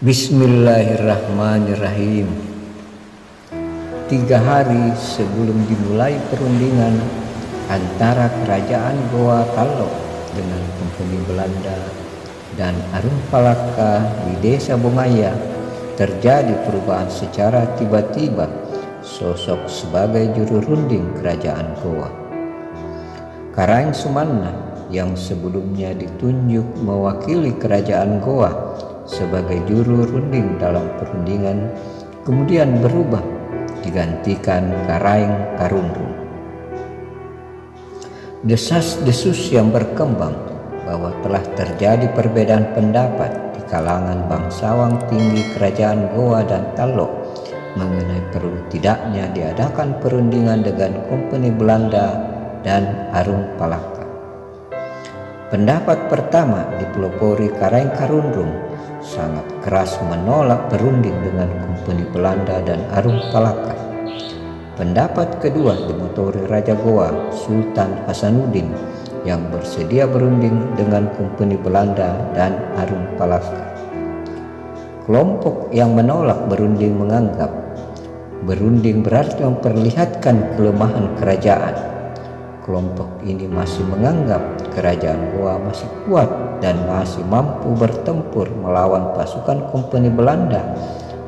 Bismillahirrahmanirrahim. 3 hari sebelum dimulai perundingan antara kerajaan Goa Talok dengan Kompeni Belanda dan Arung Palaka di desa Bongaya, terjadi perubahan secara tiba-tiba sosok sebagai juru runding kerajaan Goa. Karaeng Sumanna yang sebelumnya ditunjuk mewakili kerajaan Goa sebagai juru runding dalam perundingan kemudian berubah digantikan Karaeng Karundrum. Desas-desus yang berkembang bahwa telah terjadi perbedaan pendapat di kalangan bangsawan tinggi kerajaan Goa dan Talok mengenai perlu tidaknya diadakan perundingan dengan Kompeni Belanda dan Arung Palaka. Pendapat pertama dipelopori Karaeng Karundrum sangat keras menolak berunding dengan Kompeni Belanda dan Arung Palaka. Pendapat kedua dimotori Raja Goa Sultan Hasanuddin yang bersedia berunding dengan Kompeni Belanda dan Arung Palaka. Kelompok yang menolak berunding menganggap berunding berarti memperlihatkan kelemahan kerajaan. Kelompok ini masih menganggap kerajaan Goa masih kuat dan masih mampu bertempur melawan pasukan Kompeni Belanda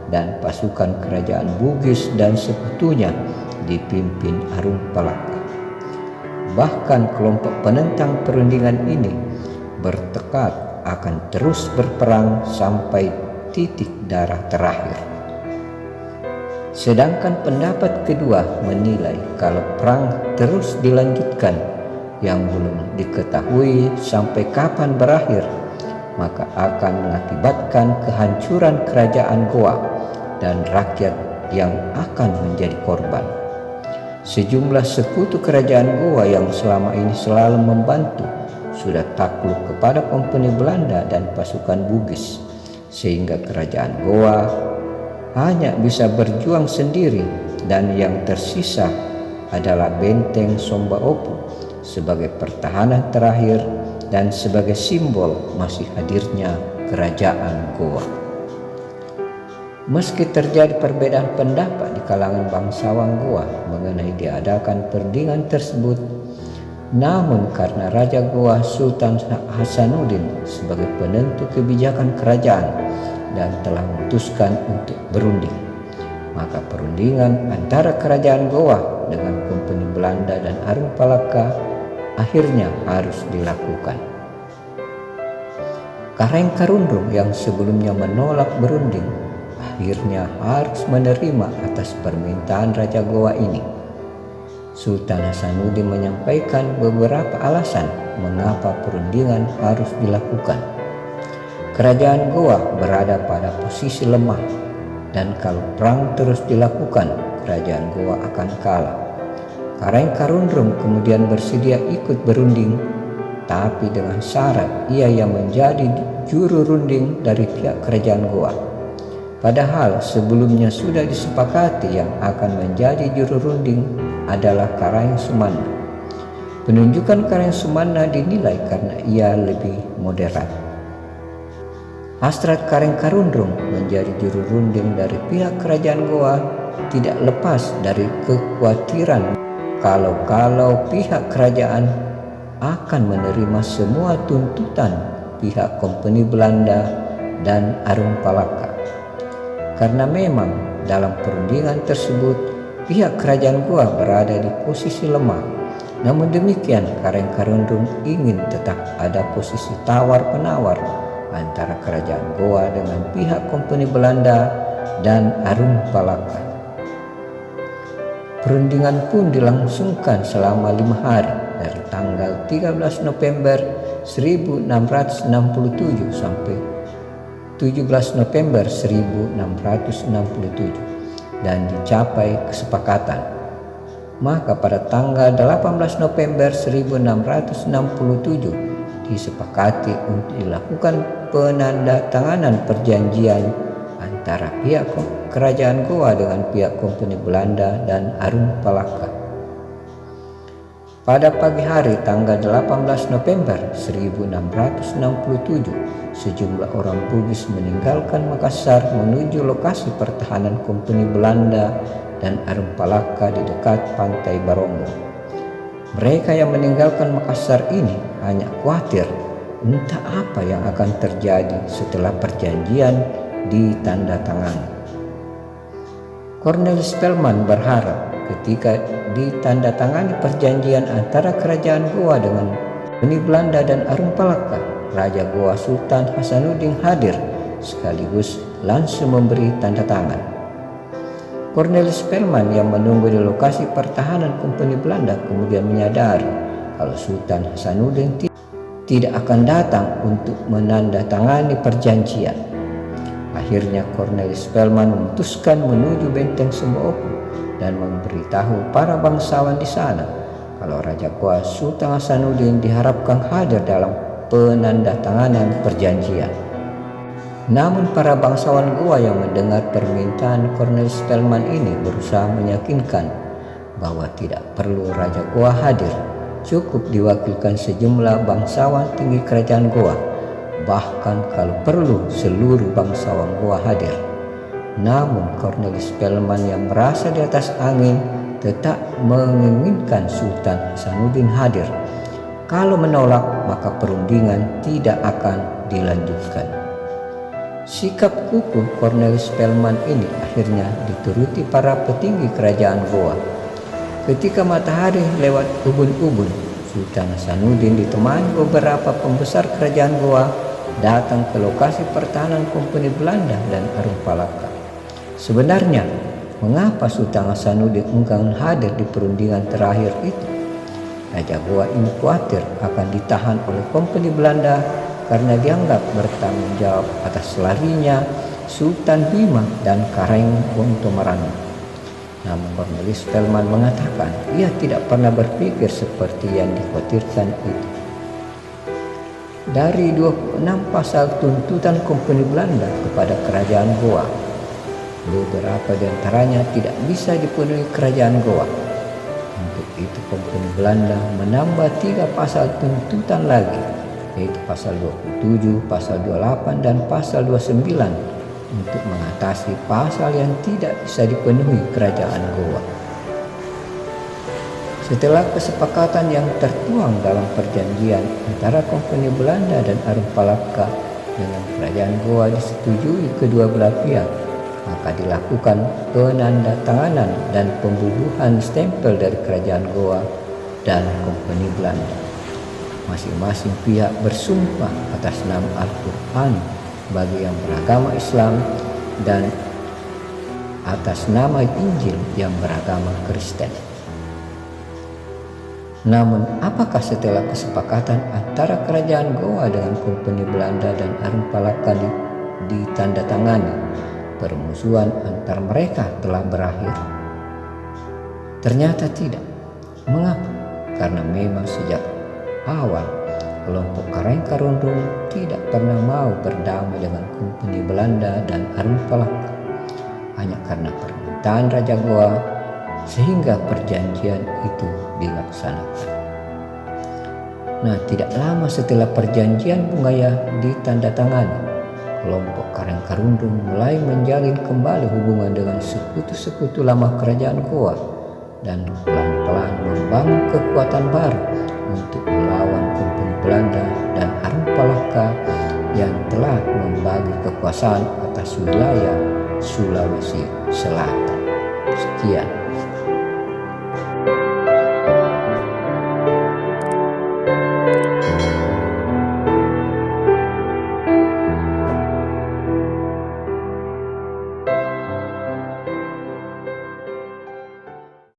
dan pasukan kerajaan Bugis dan sekutunya dipimpin Arung Palaka. Bahkan kelompok penentang perundingan ini bertekad akan terus berperang sampai titik darah terakhir. Sedangkan pendapat kedua menilai kalau perang terus dilanjutkan yang belum diketahui sampai kapan berakhir, maka akan mengakibatkan kehancuran kerajaan Goa dan rakyat yang akan menjadi korban. Sejumlah sekutu kerajaan Goa yang selama ini selalu membantu sudah takluk kepada Kompeni Belanda dan pasukan Bugis, sehingga kerajaan Goa hanya bisa berjuang sendiri dan yang tersisa adalah benteng Sombaopu sebagai pertahanan terakhir dan sebagai simbol masih hadirnya kerajaan Goa. Meski terjadi perbedaan pendapat di kalangan bangsawan Goa mengenai diadakan perundingan tersebut, namun karena Raja Goa Sultan Hasanuddin sebagai penentu kebijakan kerajaan dan telah memutuskan untuk berunding, maka perundingan antara kerajaan Goa dengan Kompeni Belanda dan Arung Palaka akhirnya harus dilakukan. Karaeng Karundrum yang sebelumnya menolak berunding akhirnya harus menerima atas permintaan Raja Goa ini. Sultan Hasanuddin menyampaikan beberapa alasan mengapa perundingan harus dilakukan. Kerajaan Goa berada pada posisi lemah dan kalau perang terus dilakukan, kerajaan Goa akan kalah. Karaeng Karundrum kemudian bersedia ikut berunding, tapi dengan syarat ia yang menjadi juru runding dari pihak kerajaan Goa. Padahal sebelumnya sudah disepakati yang akan menjadi juru runding adalah Karaeng Sumanna. Penunjukan Karaeng Sumanna dinilai karena ia lebih moderat. Hasrat Karaeng Karundrum menjadi juru runding dari pihak kerajaan Goa tidak lepas dari kekhawatiran kalau pihak kerajaan akan menerima semua tuntutan pihak Kompeni Belanda dan Arung Palaka. Karena memang dalam perundingan tersebut pihak kerajaan Goa berada di posisi lemah. Namun demikian Karaeng Karundrum ingin tetap ada posisi tawar-penawar antara kerajaan Goa dengan pihak Kompeni Belanda dan Arung Palaka. Perundingan pun dilangsungkan selama 5 hari dari tanggal 13 November 1667 sampai 17 November 1667 dan dicapai kesepakatan. Maka pada tanggal 18 November 1667 disepakati untuk dilakukan penandatanganan perjanjian antara pihak kerajaan Goa dengan pihak Kompeni Belanda dan Arung Palaka. Pada pagi hari tanggal 18 November 1667, sejumlah orang Bugis meninggalkan Makassar menuju lokasi pertahanan Kompeni Belanda dan Arempalaka di dekat pantai Barongo. Mereka yang meninggalkan Makassar ini hanya khawatir entah apa yang akan terjadi setelah perjanjian ditandatangani. Cornelis Spelman berharap ketika ditandatangani perjanjian antara kerajaan Goa dengan Kompeni Belanda dan Arempalaka, Raja Goa Sultan Hasanuddin hadir sekaligus langsung memberi tanda tangan. Cornelis Spelman yang menunggu di lokasi pertahanan Kompeni Belanda kemudian menyadari kalau Sultan Hasanuddin tidak akan datang untuk menandatangani perjanjian. Akhirnya Cornelis Spelman memutuskan menuju benteng Sembooku dan memberitahu para bangsawan di sana kalau Raja Goa Sultan Hasanuddin diharapkan hadir dalam penandatanganan perjanjian. Namun para bangsawan Goa yang mendengar permintaan Cornelis Spelman ini berusaha meyakinkan bahwa tidak perlu Raja Goa hadir, cukup diwakilkan sejumlah bangsawan tinggi kerajaan Goa, bahkan kalau perlu seluruh bangsawan Goa hadir. Namun Cornelis Spelman yang merasa di atas angin tetap menginginkan Sultan Hasanuddin hadir. Kalau menolak maka perundingan tidak akan dilanjutkan. Sikap kukuh Cornelis Spelman ini akhirnya dituruti para petinggi kerajaan Goa. Ketika matahari lewat ubun-ubun, Sultan Hasanuddin ditemani beberapa pembesar kerajaan Goa datang ke lokasi pertahanan Kompeni Belanda dan Arempalaka. Sebenarnya, mengapa Sultan Hasanuddin enggan hadir di perundingan terakhir itu? Raja Goa ini khawatir akan ditahan oleh Kompeni Belanda karena dianggap bertanggung jawab atas larinya Sultan Bima dan Kareng Wontomarano. Namun Cornelis Spelman mengatakan ia tidak pernah berpikir seperti yang dikhawatirkan itu. Dari 26 pasal tuntutan Kompeni Belanda kepada kerajaan Goa, beberapa di antaranya tidak bisa dipenuhi kerajaan Goa. Untuk itu Kompeni Belanda menambah 3 pasal tuntutan lagi, yaitu pasal 27, pasal 28, dan pasal 29 untuk mengatasi pasal yang tidak bisa dipenuhi kerajaan Goa. Setelah kesepakatan yang tertuang dalam perjanjian antara Kompeni Belanda dan Arempalaka dengan kerajaan Goa disetujui kedua belah pihak, maka dilakukan penandatanganan dan pembubuhan stempel dari kerajaan Goa dan Kompeni Belanda. Masing-masing pihak bersumpah atas nama Al-Quran bagi yang beragama Islam dan atas nama Injil yang beragama Kristen. Namun, apakah setelah kesepakatan antara kerajaan Goa dengan Kompeni Belanda dan Arempalaka ditandatangani, permusuhan antar mereka telah berakhir? Ternyata tidak. Mengapa? Karena memang sejak awal kelompok Kareng Karundung tidak pernah mau berdamai dengan Kompeni Belanda dan Arempalaka. Hanya karena permintaan Raja Goa sehingga perjanjian itu dilaksanakan. Nah, tidak lama setelah perjanjian Bungaya ditandatangani, kelompok Kareng Karundung mulai menjalin kembali hubungan dengan sekutu-sekutu lama kerajaan Goa dan pelan-pelan membangun kekuatan baru untuk melawan Kompeni Belanda dan Arempalaka yang telah membagi kekuasaan atas wilayah Sulawesi Selatan. Sekian.